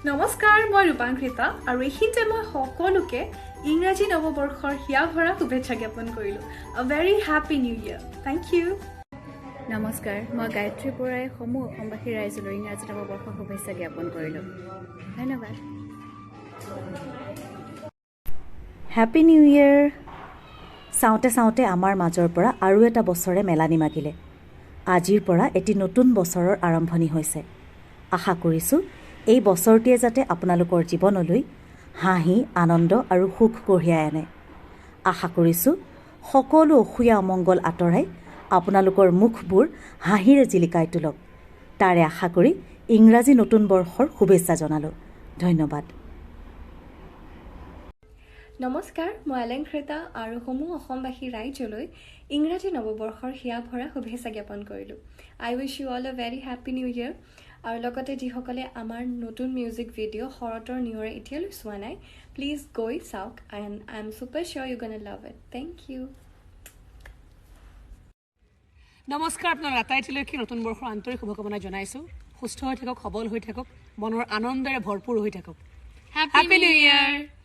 নমস্কাৰ মই ৰূপাংকৃতা আৰু এইখিনিতে মই সকলোকে ইংৰাজী নৱবৰ্ষৰ হিয়া ভৰা শুভেচ্ছা জ্ঞাপন কৰিলোঁ a very happy new year thank you নমস্কাৰ মই গায়ত্ৰী বৰাই সমূহ অসমবাসী ৰাইজলৈ ইংৰাজী নৱবৰ্ষৰ শুভেচ্ছা জ্ঞাপন কৰিলোঁ ধন্যবাদ হেপী নিউ ইয়েৰ চাওঁতে চাওঁতে আমাৰ মাজৰ পৰা আৰু এটা বছৰে মেলানি মাগিলে আজিৰ পৰা এটি নতুন বছৰৰ আৰম্ভণি হৈছে আশা কৰিছোঁ এই বছৰটিয়ে যাতে আপোনালোকৰ জীৱনলৈ হাঁহি আনন্দ আৰু সুখ কঢ়িয়াই আনে আশা কৰিছোঁ সকলো অসূয়া অমংগল আঁতৰাই আপোনালোকৰ মুখবোৰ হাঁহিৰে জিলিকাই তোলক তাৰে আশা কৰি ইংৰাজী নতুন বৰ্ষৰ শুভেচ্ছা জনালোঁ ধন্যবাদ নমস্কাৰ মই অলংকৃতা আৰু সমূহ অসমবাসী ৰাইজলৈ ইংৰাজী নৱবৰ্ষৰ হিয়া ভৰা শুভেচ্ছা জ্ঞাপন কৰিলোঁ I wish you all a very happy new year আৰু লগতে যিসকলে আমাৰ নতুন মিউজিক ভিডিঅ' শৰতৰ নিয়ৰে এতিয়ালৈ চোৱা নাই প্লিজ গৈ চাওক and I am super sure you gonna love it thank you নমস্কাৰ আপোনাৰ আটাইলৈকে নতুন বৰ্ষৰ আন্তৰিক শুভকামনা জনাইছোঁ সুস্থ হৈ থাকক সবল হৈ থাকক মনৰ আনন্দেৰে ভৰপূৰ হৈ থাকক হেপী নিউ ইয়েৰ